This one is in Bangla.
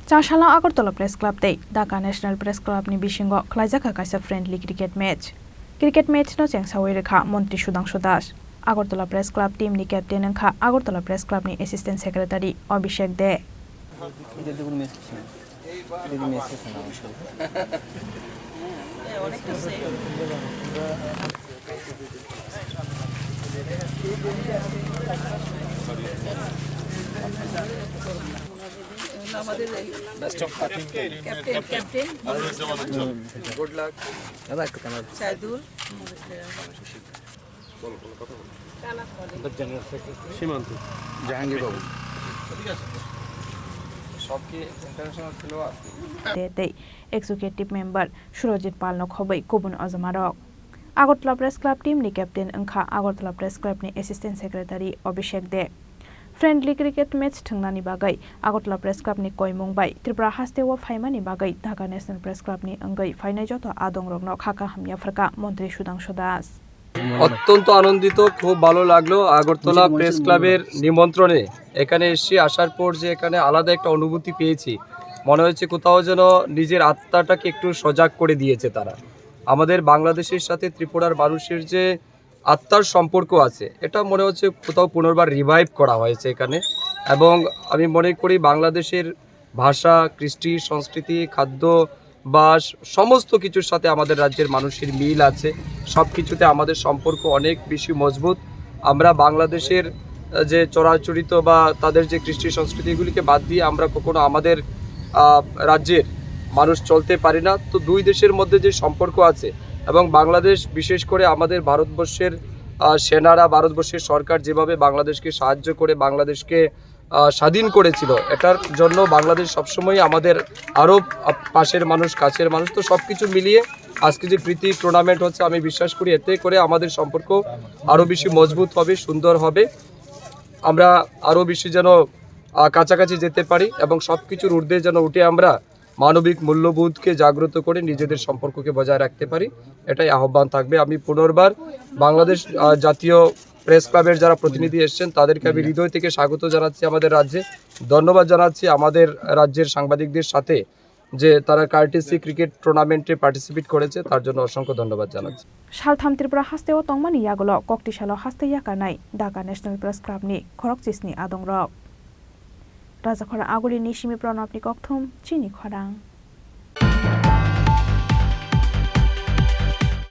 Chashala Agartala Press Club Day, Dhaka National Press Club ni Bisingo, Khlaijakha Kaisa friendly cricket match. Cricket match no cheng Sawirekha, Montri Shudang Shudash. Agartala Press Club team ni captain Nkha, Agartala Press Club ni assistant secretary Abhishek De. Best of captain. Good luck. Saidul. Shimantu. Jahangir Babu. Executive member Surojit Palno Khobai Kubun Azamarok. Agartala Press Club team ni captain Nkha, Agartala Press Club ni assistant secretary Abhishek De. Friendly cricket match thangnani bagai Agartala Press Club ni koimung bai Tripura hastewa phaimani bagai Dhaka National Press Club ni angai phainai joto adongrokno khaka hamya fraka Montri Shudang Shudas অত্যন্ত আনন্দিত খুব ভালো লাগলো আগরতলা প্রেস ক্লাবের নিমন্ত্রণে এখানে এসে আসার পর যে এখানে আলাদা একটা অনুভূতি পেয়েছি মনে হচ্ছে কোথাও যেন নিজের আত্মাটাকে একটু সজাগ করে দিয়েছে তারা আমাদের বাংলাদেশের সাথে ত্রিপুরার মানুষের যে আত্মার সম্পর্ক আছে এটা মনে হচ্ছে কোথাও পুনর্বার রিভাইভ করা হয়েছে এখানে এবং আমি মনে করি বাংলাদেশের ভাষা কৃষ্টি সংস্কৃতি খাদ্য বাস সমস্ত কিছুর সাথে আমাদের রাজ্যের মানুষের মিল আছে সব কিছুতে আমাদের সম্পর্ক অনেক বেশি মজবুত আমরা বাংলাদেশের যে চরাচরিত বা তাদের যে কৃষ্টি সংস্কৃতিগুলিকে বাদ দিয়ে আমরা কখনো আমাদের রাজ্যের মানুষ চলতে পারি না তো দুই দেশের মধ্যে যে সম্পর্ক আছে এবং বাংলাদেশ বিশেষ করে আমাদের ভারতবর্ষের সেনারা ভারতবর্ষের সরকার যেভাবে বাংলাদেশকে সাহায্য করে বাংলাদেশকে স্বাধীন করেছিল এটার জন্য বাংলাদেশ সবসময় আমাদের আরও পাশের মানুষ কাছের মানুষ তো সব কিছু মিলিয়ে আজকে যে প্রীতি টুর্নামেন্ট হচ্ছে আমি বিশ্বাস করি এতে করে আমাদের সম্পর্ক আরও বেশি মজবুত হবে সুন্দর হবে আমরা আরও বেশি যেন কাছাকাছি যেতে পারি এবং সব কিছুর ঊর্ধ্বে যেন উঠে আমরা মানবিক মূল্যবোধকে জাগ্রত করে নিজেদের সম্পর্ককে বজায় রাখতে পারি এটাই আহ্বান থাকবে আমি পুনর্বার বাংলাদেশ জাতীয় প্রেস ক্লাবের যারা প্রতিনিধি এসেছেন তাদেরকে আমি হৃদয় থেকে স্বাগত জানাচ্ছি আমাদের রাজ্যে ধন্যবাদ জানাচ্ছি আমাদের রাজ্যের সাংবাদিকদের সাথে যে তারা কার্টিসি ক্রিকেট টুর্নামেন্টে পার্টিসিপেট করেছে তার জন্য অসংখ্য ধন্যবাদ জানাচ্ছি সালথাম ত্রিপুরা হাস্তেও তংমানি ইয়াগলো ককটিশালো হাস্তে ইয়াকানাই ঢাকা ন্যাশনাল প্রেস ক্লাবনি খরক চিসনি আদংরক রাজা খরা আগুলি নিশিমি প্রণবনি ককথুম চিনি খরাং